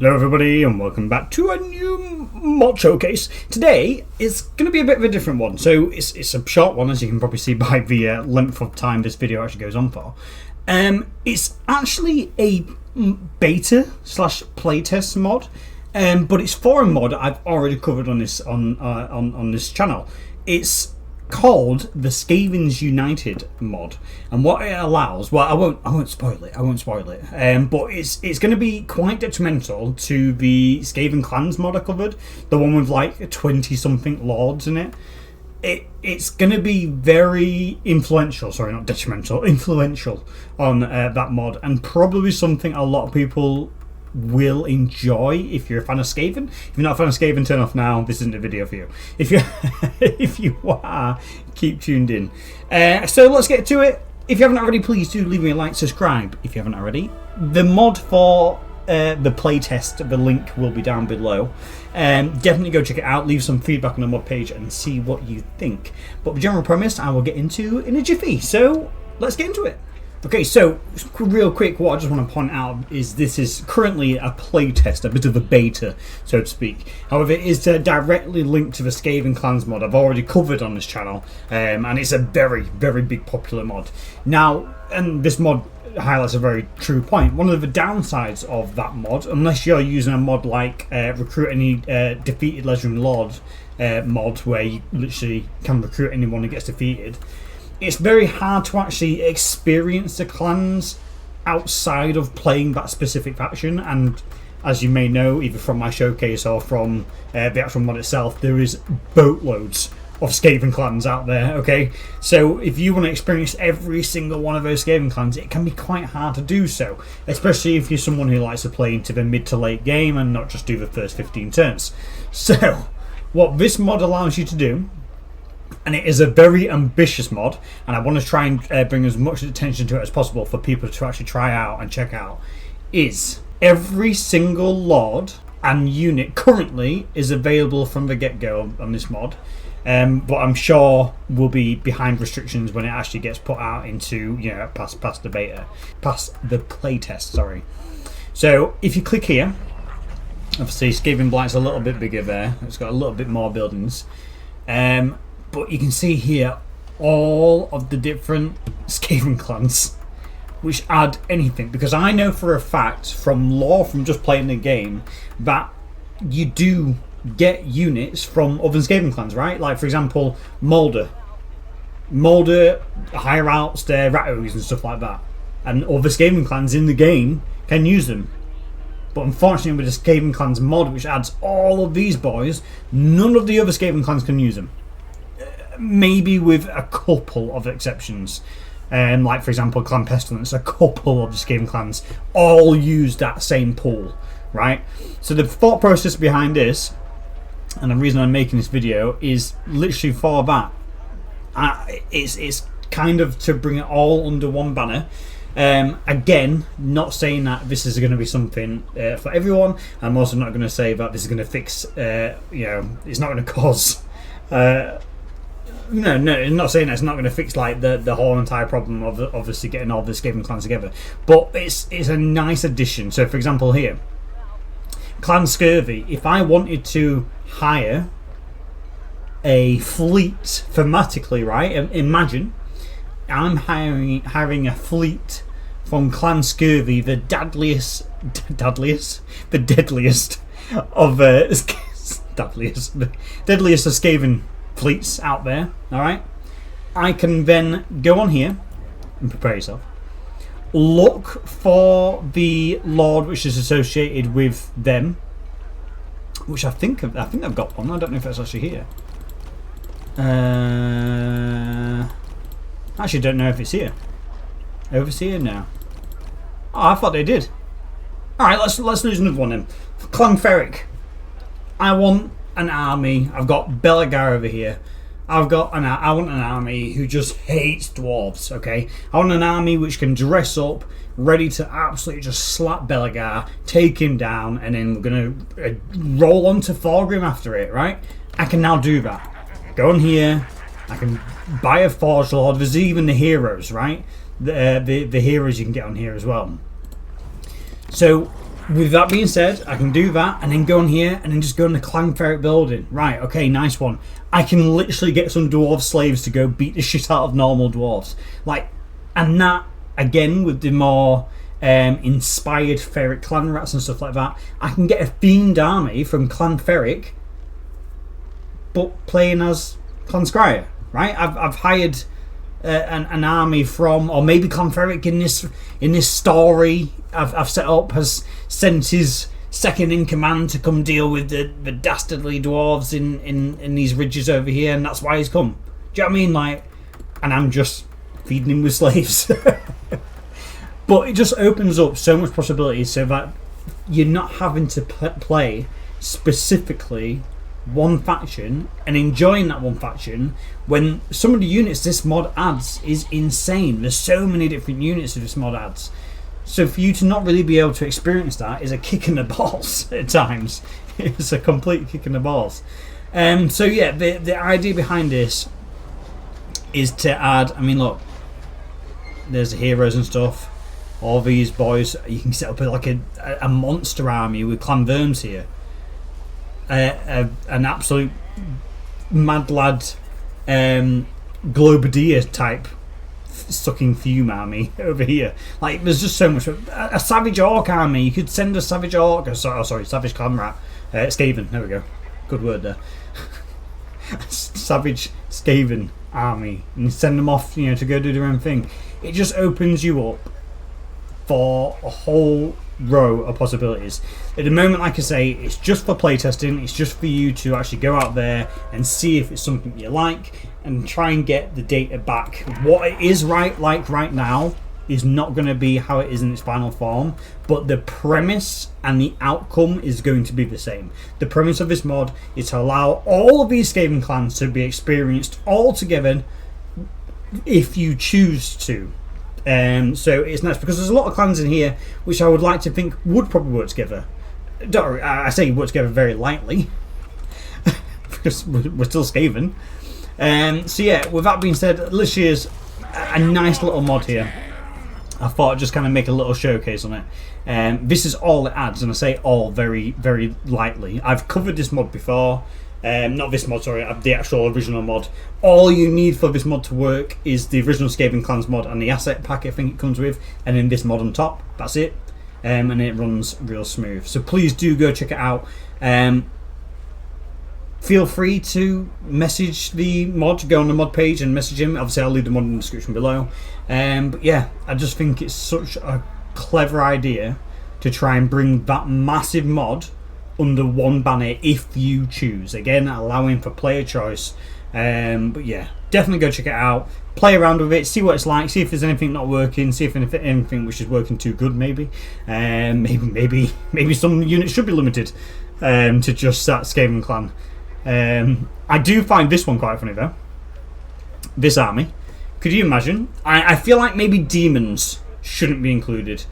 Hello everybody and welcome back to a new mod showcase. Today is going to be a bit of a different one. So it's a short one, as you can probably see by the length of time this video actually goes on for. It's actually a beta slash playtest mod, but it's for a mod I've already covered on this on this channel. It's called the Skaven United mod, and what it allows, well, I won't spoil it, but it's going to be quite detrimental to the Skaven clans mod I covered, the one with like 20 something lords in it. It's going to be very influential, sorry, not detrimental, influential on that mod, and probably something a lot of people will enjoy if you're a fan of Skaven. If you're not a fan of Skaven, turn off now. This isn't a video for you. If you if you are, keep tuned in. So let's get to it. If you haven't already, please do leave me a like, subscribe if you haven't already. The mod for the playtest, the link will be down below. Definitely go check it out, leave some feedback on the mod page and see what you think. But the general premise I will get into in a jiffy, so let's get into it. Okay, so real quick, what I just want to point out is this is currently a playtest, a bit of a beta, so to speak. However, it is directly linked to the Skaven Clans mod I've already covered on this channel, and it's a very, very big popular mod. Now, and this mod highlights a very true point. One of the downsides of that mod, unless you're using a mod like Recruit Any Defeated Legendary Lord mod, where you literally can recruit anyone who gets defeated, it's very hard to actually experience the clans outside of playing that specific faction. And as you may know, either from my showcase or from the actual mod itself, there is boatloads of Skaven clans out there, okay? So if you want to experience every single one of those Skaven clans, it can be quite hard to do so, especially if you're someone who likes to play into the mid to late game and not just do the first 15 turns. So what this mod allows you to do, and it is a very ambitious mod, and I want to try and bring as much attention to it as possible for people to actually try out and check out, is every single lord and unit currently is available from the get-go on this mod, but I'm sure will be behind restrictions when it actually gets put out into, you know, past the beta, past the playtest, sorry. So if you click here, obviously Skaven Blight's a little bit bigger there, it's got a little bit more buildings, but you can see here all of the different Skaven clans which add anything, because I know for a fact from lore, from just playing the game, that you do get units from other Skaven clans, right? Like for example, Mulder hire outs their Ratos and stuff like that, and other Skaven clans in the game can use them. But unfortunately with the Skaven clans mod, which adds all of these boys, none of the other Skaven clans can use them. Maybe with a couple of exceptions, like for example Clan Pestilence, a couple of the Skaven clans all use that same pool, right? So the thought process behind this, and the reason I'm making this video, is literally for that. It's kind of to bring it all under one banner. Again, not saying that this is going to be something for everyone. I'm also not going to say that this is going to fix, you know, it's not going to cause no, I'm not saying that it's not going to fix like the whole entire problem of obviously getting all the Skaven clans together, but it's a nice addition. So for example here, Clan Scurvy, if I wanted to hire a fleet thematically, right, Imagine I'm hiring a fleet from Clan Scurvy, the deadliest of deadliest of Skaven fleets out there, alright? I can then go on here and prepare yourself, look for the lord which is associated with them, which I think I've got one. I don't know if that's actually here. Actually don't know if it's here. Overseer now. Oh, I thought they did. Alright, let's lose another one then. Clan Ferric. I want an army. I've got Belagar over here. I want an army who just hates dwarves, okay? I want an army which can dress up, ready to absolutely just slap Belagar, take him down, and then we're going to roll on to Thorgrim after it, right? I can now do that. Go on here. I can buy a Forge Lord. There's even the heroes, right? The heroes you can get on here as well. So with that being said, I can do that and then go on here and then just go in the clan ferret building. Right, okay, nice one. I can literally get some dwarf slaves to go beat the shit out of normal dwarves. Like, and that, again, with the more inspired ferret clan rats and stuff like that, I can get a themed army from Clan Ferric, but playing as Clan Scryer, right? I've hired an army from, or maybe Clan Ferric in this story I've set up has sent his second in command to come deal with the dastardly dwarves in these ridges over here, and that's why he's come. Do you know what I mean? Like, and I'm just feeding him with slaves. But it just opens up so much possibilities, so that you're not having to play specifically one faction and enjoying that one faction, when some of the units this mod adds is insane. There's so many different units that this mod adds. So for you to not really be able to experience that is a kick in the balls at times. It's a complete kick in the balls. So yeah, the idea behind this is to add, I mean, look, there's the heroes and stuff. All these boys, you can set up like a monster army with Clan Verms here. An absolute mad lad Globadier type sucking fume army over here. Like, there's just so much. A savage orc army, you could send a savage orc, savage clan rat, Skaven, there we go, good word there. Savage Skaven army, and send them off, you know, to go do their own thing. It just opens you up for a whole row of possibilities. At the moment, like I say, it's just for playtesting. It's just for you to actually go out there and see if it's something you like and try and get the data back. What it is like right now is not going to be how it is in its final form, but the premise and the outcome is going to be the same. The premise of this mod is to allow all of these Skaven clans to be experienced all together if you choose to. So it's nice because there's a lot of clans in here which I would like to think would probably work together. I say work together very lightly because we're still Skaven. So yeah, with that being said, this is a nice little mod here. I thought I'd just kind of make a little showcase on it. This is all it adds, and I say all very, very lightly. I've covered this mod before. Not this mod, sorry, the actual original mod. All you need for this mod to work is the original Skaven Clans mod and the asset pack I think it comes with, and then this mod on top. That's it. And it runs real smooth. So please do go check it out. Feel free to message the mod, go on the mod page and message him. Obviously I'll leave the mod in the description below. But yeah, I just think it's such a clever idea to try and bring that massive mod under one banner if you choose. Again, allowing for player choice. But yeah, definitely go check it out, play around with it, see what it's like, see if there's anything not working, see if anything which is working too good, maybe. Maybe some units should be limited to just that Skaven clan. I do find this one quite funny though, this army. Could you imagine? I feel like maybe demons shouldn't be included.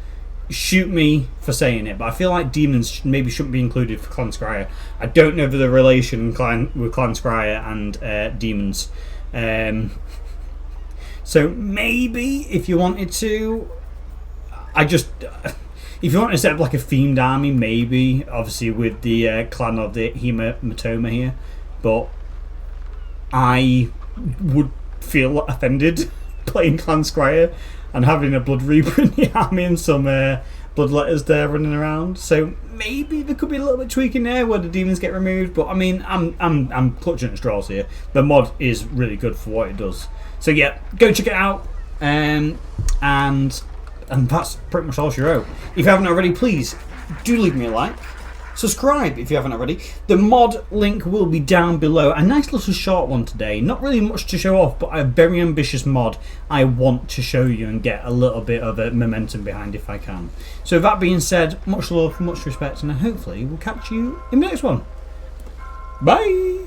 Shoot me for saying it, but I feel like demons maybe shouldn't be included for Clan Scryer. I don't know the relation with Clan Scryer and demons. So maybe if you wanted to, if you want to set up like a themed army, maybe obviously with the clan of the Hematoma here, but I would feel offended playing Clan Scryer and having a Blood Reaper in the army and some Bloodletters there running around. So maybe there could be a little bit tweaking there where the demons get removed. But I mean, I'm clutching at straws here. The mod is really good for what it does. So yeah, go check it out. And that's pretty much all she wrote. If you haven't already, please do leave me a like. Subscribe if you haven't already. The mod link will be down below. A nice little short one today. Not really much to show off, but a very ambitious mod I want to show you and get a little bit of a momentum behind if I can. So that being said, much love, much respect, and hopefully we'll catch you in the next one. Bye!